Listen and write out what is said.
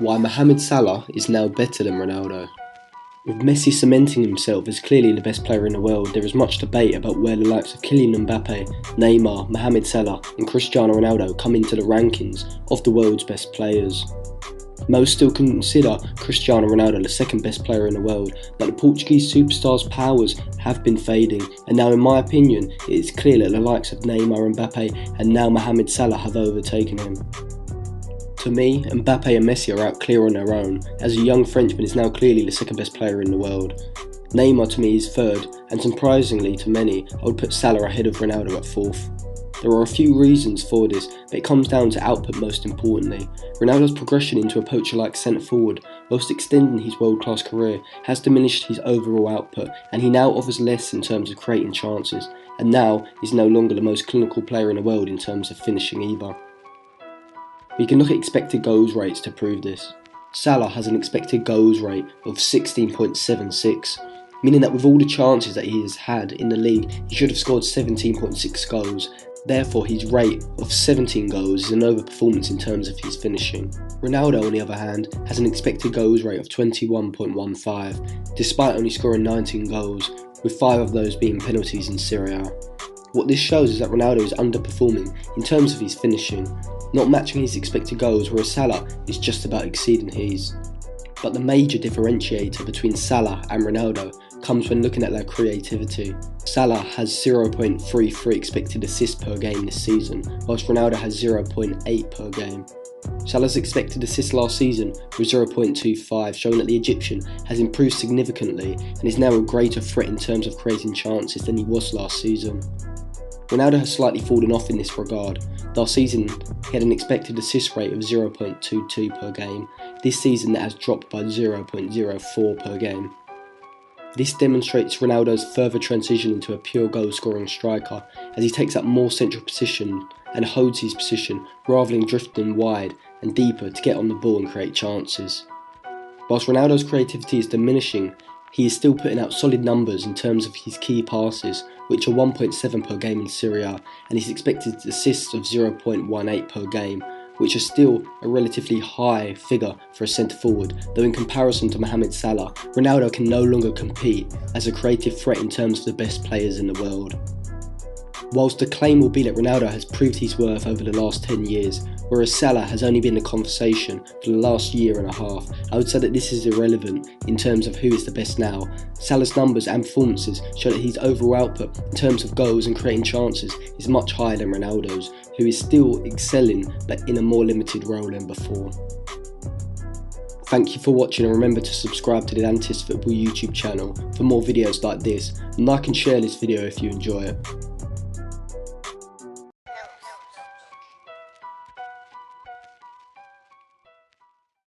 Why Mohamed Salah is now better than Ronaldo. With Messi cementing himself as clearly the best player in the world, there is much debate about where the likes of Kylian Mbappe, Neymar, Mohamed Salah and Cristiano Ronaldo come into the rankings of the world's best players. Most still consider Cristiano Ronaldo the second best player in the world, but the Portuguese superstar's powers have been fading, and now in my opinion it is clear that the likes of Neymar, Mbappe and now Mohamed Salah have overtaken him. To me, Mbappe and Messi are out clear on their own, as a young Frenchman is now clearly the second best player in the world. Neymar to me is third, and surprisingly to many, I would put Salah ahead of Ronaldo at fourth. There are a few reasons for this, but it comes down to output most importantly. Ronaldo's progression into a poacher-like centre-forward, whilst extending his world-class career, has diminished his overall output, and he now offers less in terms of creating chances, and now is no longer the most clinical player in the world in terms of finishing either. We can look at expected goals rates to prove this. Salah has an expected goals rate of 16.76, meaning that with all the chances that he has had in the league, he should have scored 17.6 goals. Therefore, his rate of 17 goals is an overperformance in terms of his finishing. Ronaldo, on the other hand, has an expected goals rate of 21.15, despite only scoring 19 goals, with 5 of those being penalties in Serie A. What this shows is that Ronaldo is underperforming in terms of his finishing, not matching his expected goals, whereas Salah is just about exceeding his. But the major differentiator between Salah and Ronaldo comes when looking at their creativity. Salah has 0.33 expected assists per game this season, whilst Ronaldo has 0.8 per game. Salah's expected assists last season was 0.25, showing that the Egyptian has improved significantly and is now a greater threat in terms of creating chances than he was last season. Ronaldo has slightly fallen off in this regard. Last season, he had an expected assist rate of 0.22 per game. This season, that has dropped by 0.04 per game. This demonstrates Ronaldo's further transition into a pure goal-scoring striker, as he takes up more central position and holds his position rather than drifting wide and deeper to get on the ball and create chances. Whilst Ronaldo's creativity is diminishing, he is still putting out solid numbers in terms of his key passes, which are 1.7 per game in Serie A, and his expected assists of 0.18 per game, which are still a relatively high figure for a centre-forward, though in comparison to Mohamed Salah, Ronaldo can no longer compete as a creative threat in terms of the best players in the world. Whilst the claim will be that Ronaldo has proved his worth over the last 10 years, whereas Salah has only been the conversation for the last year and a half, I would say that this is irrelevant in terms of who is the best now. Salah's numbers and performances show that his overall output in terms of goals and creating chances is much higher than Ronaldo's, who is still excelling but in a more limited role than before. Thank you for watching, and remember to subscribe to the Antis Football YouTube channel for more videos like this, and like and share this video if you enjoy it.